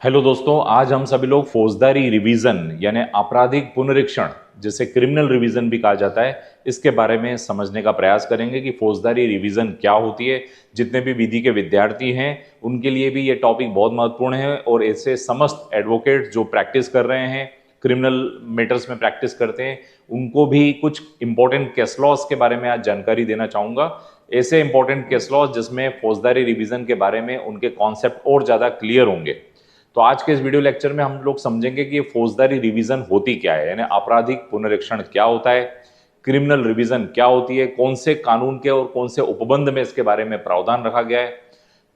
Hello दोस्तों, आज हम सभी लोग फौजदारी रिवीजन यानी आपराधिक पुनरीक्षण, जिसे क्रिमिनल रिवीजन भी कहा जाता है, इसके बारे में समझने का प्रयास करेंगे कि फौजदारी रिवीजन क्या होती है। जितने भी विधि के विद्यार्थी हैं उनके लिए भी ये टॉपिक बहुत महत्वपूर्ण है और इससे समस्त एडवोकेट जो प्रैक्टिस कर रहे हैं, क्रिमिनल मैटर्स में प्रैक्टिस करते हैं, उनको भी कुछ इंपॉर्टेंट केस लॉज के बारे में आज जानकारी देना चाहूँगा। ऐसे इंपॉर्टेंट केस लॉज जिसमें फौजदारी रिवीजन के बारे में उनके कॉन्सेप्ट और ज़्यादा क्लियर होंगे। तो आज के इस वीडियो लेक्चर में हम लोग समझेंगे कि ये फौजदारी रिवीजन होती क्या है, यानी आपराधिक पुनरीक्षण क्या होता है, क्रिमिनल रिवीजन क्या होती है, कौन से कानून के और कौन से उपबंध में इसके बारे में प्रावधान रखा गया है,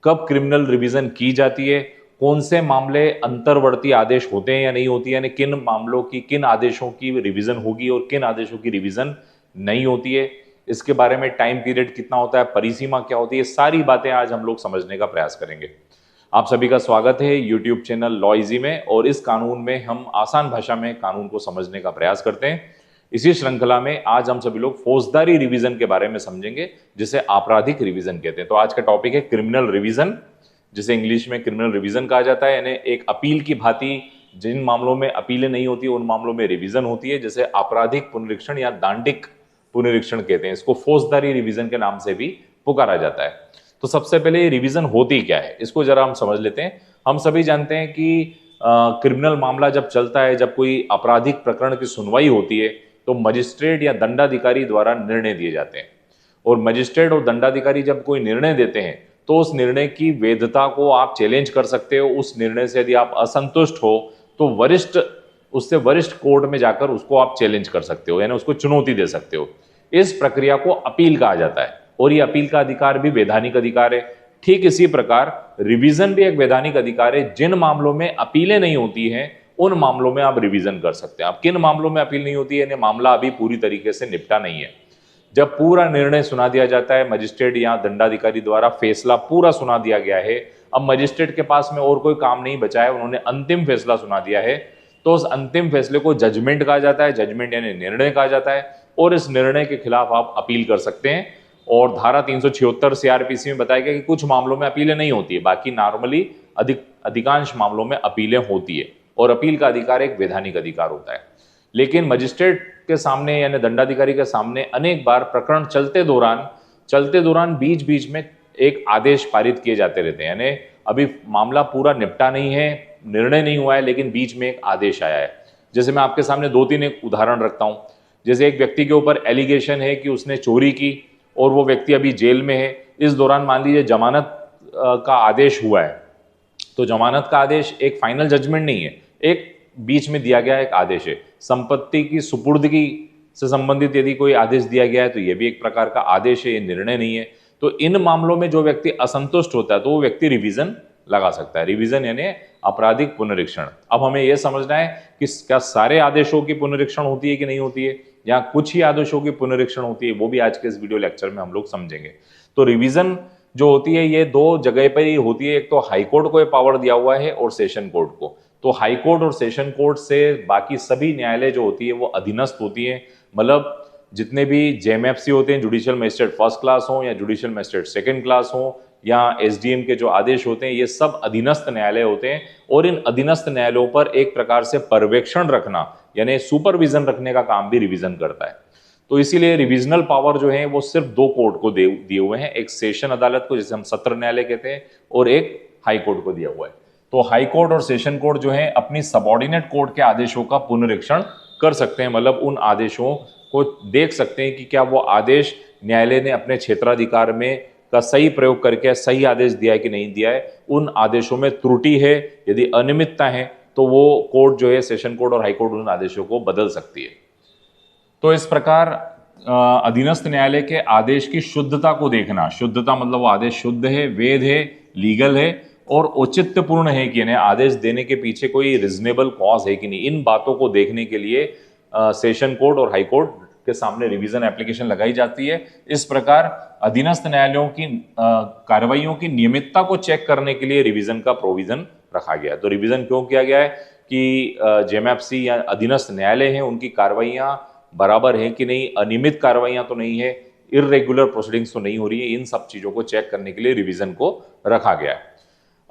कब क्रिमिनल रिवीजन की जाती है, कौन से मामले अंतर्वर्ती आदेश होते हैं या नहीं होती है, यानी किन मामलों की, किन आदेशों की रिवीजन होगी और किन आदेशों की रिवीजन नहीं होती है, इसके बारे में टाइम पीरियड कितना होता है, परिसीमा क्या होती है, सारी बातें आज हम लोग समझने का प्रयास करेंगे। आप सभी का स्वागत है यूट्यूब चैनल लॉ इजी में, और इस कानून में हम आसान भाषा में कानून को समझने का प्रयास करते हैं। इसी श्रृंखला में आज हम सभी लोग फौजदारी रिवीजन के बारे में समझेंगे, जिसे आपराधिक रिवीजन कहते हैं। तो आज का टॉपिक है क्रिमिनल रिवीजन, जिसे इंग्लिश में क्रिमिनल रिवीजन कहा जाता है, यानी एक अपील की भांति जिन मामलों में अपीलें नहीं होती उन मामलों में रिवीजन होती है, जैसे आपराधिक पुनरीक्षण या दांडिक पुनरीक्षण कहते हैं। इसको फौजदारी रिवीजन के नाम से भी पुकारा जाता है। तो सबसे पहले ये रिवीजन होती क्या है, इसको जरा हम समझ लेते हैं। हम सभी जानते हैं कि क्रिमिनल मामला जब चलता है, जब कोई आपराधिक प्रकरण की सुनवाई होती है, तो मजिस्ट्रेट या दंडाधिकारी द्वारा निर्णय दिए जाते हैं। और मजिस्ट्रेट और दंडाधिकारी जब कोई निर्णय देते हैं तो उस निर्णय की वैधता को आप चैलेंज कर सकते हो। उस निर्णय से यदि आप असंतुष्ट हो तो उससे वरिष्ठ कोर्ट में जाकर उसको आप चैलेंज कर सकते हो, यानी उसको चुनौती दे सकते हो। इस प्रक्रिया को अपील कहा जाता है, और ये अपील का अधिकार भी वैधानिक अधिकार है। ठीक इसी प्रकार रिवीजन भी एक वैधानिक अधिकार है। जिन मामलों में अपीलें नहीं होती हैं उन मामलों में आप रिवीजन कर सकते हैं। अब किन मामलों में अपील नहीं होती है, मामला अभी पूरी तरीके से निपटा नहीं है। जब पूरा निर्णय सुना दिया जाता है, मजिस्ट्रेट या दंडाधिकारी द्वारा फैसला पूरा सुना दिया गया है, अब मजिस्ट्रेट के पास में और कोई काम नहीं बचा है, उन्होंने अंतिम फैसला सुना दिया है, तो उस अंतिम फैसले को जजमेंट कहा जाता है। जजमेंट यानी निर्णय कहा जाता है, और इस निर्णय के खिलाफ आप अपील कर सकते हैं। और धारा 376 सीआरपीसी में बताया गया कि कुछ मामलों में अपीलें नहीं होती है, बाकी नॉर्मली अधिकांश मामलों में अपीलें होती है, और अपील का अधिकार एक वैधानिक अधिकार होता है। लेकिन मजिस्ट्रेट के सामने यानी दंडाधिकारी के सामने अनेक बार प्रकरण चलते दौरान बीच बीच में एक आदेश पारित किए जाते रहते हैं, यानी अभी मामला पूरा निपटा नहीं है, निर्णय नहीं हुआ है, लेकिन बीच में एक आदेश आया है। जैसे मैं आपके सामने दो तीन एक उदाहरण रखता हूं। जैसे एक व्यक्ति के ऊपर एलिगेशन है कि उसने चोरी की और वो व्यक्ति अभी जेल में है। इस दौरान मान लीजिए जमानत का आदेश हुआ है, तो जमानत का आदेश एक फाइनल जजमेंट नहीं है, एक बीच में दिया गया एक आदेश है। संपत्ति की सुपुर्दगी से संबंधित यदि कोई आदेश दिया गया है तो यह भी एक प्रकार का आदेश है, ये निर्णय नहीं है। तो इन मामलों में जो व्यक्ति असंतुष्ट होता है तो वो व्यक्ति रिवीजन लगा सकता है। रिवीजन यानी आपराधिक पुनरीक्षण। अब हमें यह समझना है कि क्या सारे आदेशों की पुनरीक्षण होती है कि नहीं होती है, या कुछ ही आदेशों की पुनरीक्षण होती है, वो भी आज के इस वीडियो लेक्चर में हम लोग समझेंगे। तो रिवीजन जो होती है ये दो जगह पर ही होती है। एक तो हाई कोर्ट को ये पावर दिया हुआ है और सेशन कोर्ट को। तो हाई कोर्ट और सेशन कोर्ट से बाकी सभी न्यायालय जो होती है वो अधीनस्थ होती है। मतलब जितने भी जेएमएफसी होते हैं, जुडिशियल मजिस्ट्रेट फर्स्ट क्लास हो या जुडिशियल मजिस्ट्रेट सेकंड क्लास हो, या एसडीएम के जो आदेश होते हैं, ये सब अधीनस्थ न्यायालय होते हैं। और इन अधीनस्थ न्यायालयों पर एक प्रकार से पर्यवेक्षण रखना यानी सुपरविजन रखने का काम भी रिवीजन करता है। तो इसीलिए रिविजनल पावर जो है वो सिर्फ दो कोर्ट को दिए हुए हैं, एक सेशन अदालत को जिसे हम सत्र न्यायालय कहते हैं, और एक हाई कोर्ट को दिया हुआ है। तो हाई कोर्ट और सेशन कोर्ट जो है अपनी सबऑर्डिनेट कोर्ट के आदेशों का पुनरीक्षण कर सकते हैं। मतलब उन आदेशों को देख सकते हैं कि क्या वो आदेश न्यायालय ने अपने क्षेत्राधिकार में का सही प्रयोग करके सही आदेश दिया है कि नहीं दिया है। उन आदेशों में त्रुटि है, यदि अनियमितता है, तो वो कोर्ट जो है सेशन कोर्ट और हाई कोर्ट उन आदेशों को बदल सकती है। तो इस प्रकार अधीनस्थ न्यायालय के आदेश की शुद्धता को देखना, शुद्धता मतलब वो आदेश शुद्ध है, वैध है, लीगल है और औचित्यपूर्ण है कि नहीं, आदेश देने के पीछे कोई रीजनेबल कॉज है कि नहीं, इन बातों को देखने के लिए सेशन कोर्ट और हाई कोर्ट के सामने रिवीजन एप्लीकेशन लगाई जाती है। इस प्रकार अधीनस्थ न्यायालयों की कार्रवाइयों की नियमितता को चेक करने के लिए रिवीजन का प्रोविजन रखा गया है। तो रिवीजन क्यों किया गया है कि जेएमएफसी या अधीनस्थ न्यायालय हैं उनकी कार्रवाइयां बराबर हैं कि नहीं, अनियमित कार्रवाइयां तो नहीं है, इर्रेगुलर प्रोसीडिंग्स तो नहीं हो रही है, इन सब चीजों को चेक करने के लिए रिवीजन को रखा गया है।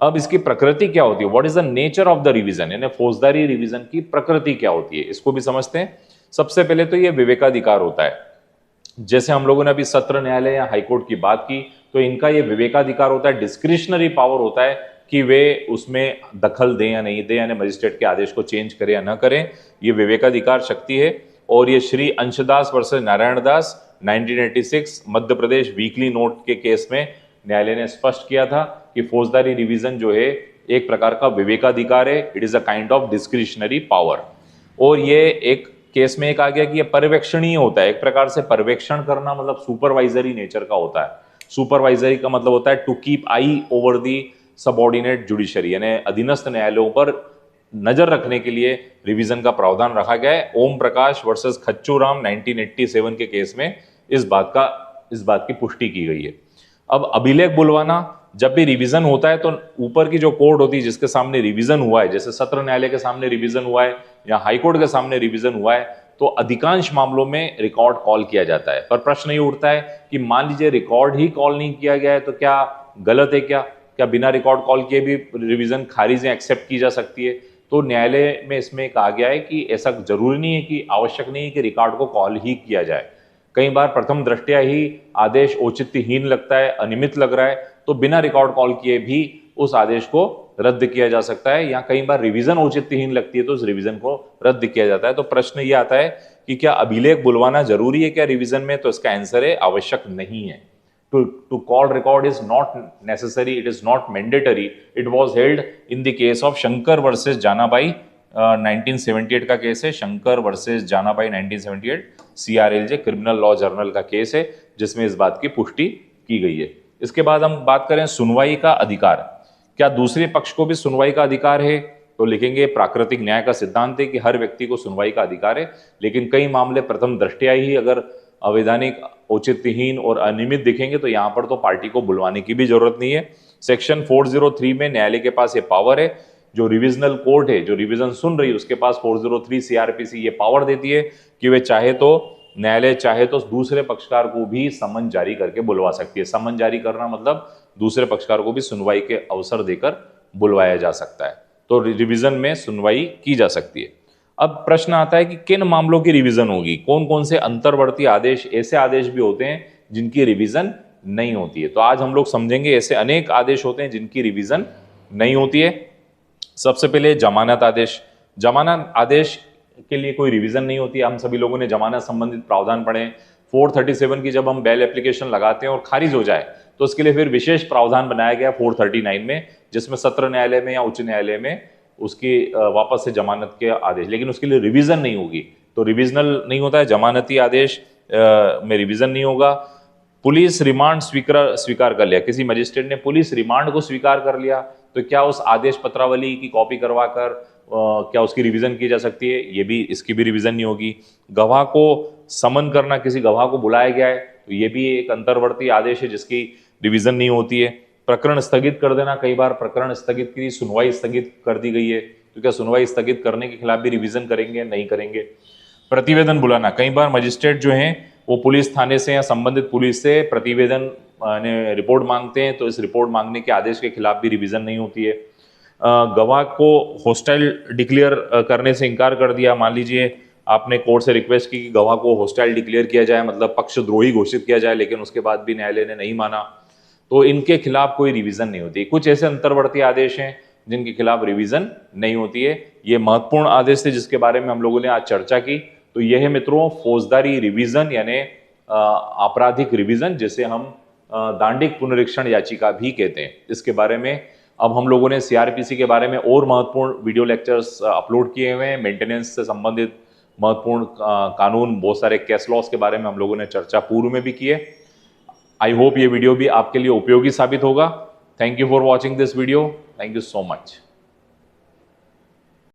अब इसकी प्रकृति क्या होती है, what is the nature of the revision, यानी फौजदारी रिवीजन की प्रकृति क्या होती है, इसको भी समझते हैं। सबसे पहले तो ये विवेकाधिकार होता है। जैसे हम लोगों ने अभी सत्र न्यायालय या हाईकोर्ट की बात की, तो इनका ये विवेकाधिकार होता है, डिस्क्रिशनरी पावर होता है कि वे उसमें दखल दें या नहीं दें, यानी मजिस्ट्रेट के आदेश को चेंज करें या ना करें, ये विवेकाधिकार शक्ति है। और ये Shri अंशदास versus Narayan Das 1986 Madhya Pradesh weekly note के केस में न्यायालय ने स्पष्ट किया था कि फौजदारी रिवीजन जो है एक प्रकार का विवेकाधिकार है, it is a kind of discretionary power. और ये एक केस में एक आ गया कि ये पर्यवेक्षणीय होता है, एक प्रकार से पर्यवेक्षण करना मतलब सुपरवाइजरी नेचर का होता है। सुपरवाइजरी का मतलब होता है to keep eye over the subordinate judiciary, यानी अधीनस्थ न्यायालयों पर नजर रखने के लिए रिवीजन का प्रावधान रखा गया है। ओम प्रकाश वर्सेस खच्चूराम 1987 के केस में इस बात की पुष्टि की गई है। अब अभिलेख बुलवाना, जब भी रिवीजन होता है तो ऊपर की जो कोर्ट होती है जिसके सामने रिवीजन हुआ है, जैसे सत्र न्यायालय के सामने रिवीजन हुआ है या हाईकोर्ट के सामने रिवीजन हुआ है, तो अधिकांश मामलों में रिकॉर्ड कॉल किया जाता है। पर प्रश्न ये उठता है कि मान लीजिए रिकॉर्ड ही कॉल नहीं किया गया है, तो क्या गलत है, क्या बिना रिकॉर्ड कॉल किए भी रिवीजन खारिज एक्सेप्ट की जा सकती है? तो न्यायालय में इसमें कहा गया है कि ऐसा जरूरी नहीं है, कि आवश्यक नहीं है कि रिकॉर्ड को कॉल ही किया जाए। कई बार प्रथम दृष्टया ही आदेश औचित्यहीन लगता है, अनियमित लग रहा है, तो बिना रिकॉर्ड कॉल किए भी उस आदेश को रद्द किया जा सकता है। या कई बार रिवीजन औचित्यहीन लगती है तो उस रिवीजन को रद्द किया जाता है। तो प्रश्न ये आता है कि क्या अभिलेख बुलवाना जरूरी है क्या रिवीजन में? तो इसका आंसर है आवश्यक नहीं है। To call record is not necessary, it is not mandatory. It was held in the case of Shankar versus Janabai 1978 का केस है, Shankar versus Janabai 1978, CRLJ criminal law journal का केस है जिसमें इस बात की पुष्टि की गई है। इसके बाद हम बात करें सुनवाई का अधिकार, क्या दूसरे पक्ष को भी सुनवाई का अधिकार है? तो लिखेंगे प्राकृतिक न्याय का सिद्धांत है कि हर व्यक्ति को सुनवाई का अधिकार है, लेकिन कई मामले प्रथम दृष्टया ही अगर अवैधानिक, औचित्यहीन और अनियमित दिखेंगे तो यहां पर तो पार्टी को बुलवाने की भी जरूरत नहीं है। सेक्शन 403 में न्यायालय के पास ये पावर है, जो रिविजनल कोर्ट है, जो रिवीजन सुन रही है, उसके पास 403 CRPC ये पावर देती है कि वे न्यायालय चाहे तो दूसरे पक्षकार को भी समन जारी करके बुलवा सकती है। समन जारी करना मतलब दूसरे पक्षकार को भी सुनवाई के अवसर देकर बुलवाया जा सकता है। तो रिवीजन में सुनवाई की जा सकती है। अब प्रश्न आता है कि किन मामलों की रिवीजन होगी, कौन कौन से अंतर्वर्ती आदेश, ऐसे आदेश भी होते हैं जिनकी रिवीजन नहीं होती है। तो आज हम लोग समझेंगे ऐसे अनेक आदेश होते हैं जिनकी रिवीजन नहीं होती है। सबसे पहले जमानत आदेश। जमानत आदेश के लिए कोई रिवीजन नहीं होती है। हम सभी लोगों ने जमानत संबंधित प्रावधान पढ़े। 437 की जब हम बेल एप्लीकेशन लगाते हैं और खारिज हो जाए तो उसके लिए फिर विशेष प्रावधान बनाया गया 439 में, जिसमें सत्र न्यायालय में या उच्च न्यायालय में उसकी वापस से जमानत के आदेश, लेकिन उसके लिए रिवीजन नहीं होगी। तो रिविजनल नहीं होता है, जमानती आदेश में रिवीजन नहीं होगा। पुलिस रिमांड स्वीकार कर लिया, किसी मजिस्ट्रेट ने पुलिस रिमांड को स्वीकार कर लिया, तो क्या उस आदेश पत्रावली की कॉपी करवा कर क्या उसकी रिवीजन की जा सकती है? ये भी, इसकी भी रिवीजन नहीं होगी। गवाह को समन करना, किसी गवाह को बुलाया गया है, तो ये भी एक अंतर्वर्ती आदेश है जिसकी रिवीजन नहीं होती है। प्रकरण स्थगित कर देना, कई बार प्रकरण स्थगित की, सुनवाई स्थगित कर दी गई है, तो क्या सुनवाई स्थगित करने के खिलाफ भी रिवीजन करेंगे? नहीं करेंगे। प्रतिवेदन बुलाना, कई बार मजिस्ट्रेट जो हैं वो पुलिस थाने से या संबंधित पुलिस से प्रतिवेदन रिपोर्ट मांगते हैं, तो इस रिपोर्ट मांगने के आदेश के खिलाफ भी रिवीजन नहीं होती है। गवाह को हॉस्टाइल डिक्लेयर करने से इनकार कर दिया, मान लीजिए आपने कोर्ट से रिक्वेस्ट की कि गवाह को हॉस्टाइल डिक्लेयर किया जाए, मतलब पक्षद्रोही घोषित किया जाए, लेकिन उसके बाद भी न्यायालय ने नहीं माना, तो इनके खिलाफ कोई रिवीजन नहीं होती। कुछ ऐसे अंतर्वर्ती आदेश हैं जिनके खिलाफ रिवीजन नहीं होती है। ये महत्वपूर्ण आदेश थे जिसके बारे में हम लोगों ने आज चर्चा की। तो यह है मित्रों फौजदारी रिवीजन, यानी आपराधिक रिवीजन, जिसे हम दांडिक पुनरीक्षण याचिका भी कहते हैं। इसके बारे में अब हम लोगों ने CRPC के बारे में और महत्वपूर्ण वीडियो लेक्चर्स अपलोड किए हुए हैं। मेंटेनेंस से संबंधित महत्वपूर्ण कानून, बहुत सारे केस लॉस के बारे में हम लोगों ने चर्चा पूर्व में भी की है। आई होप ये वीडियो भी आपके लिए उपयोगी साबित होगा। Thank you for watching this video. Thank you so much.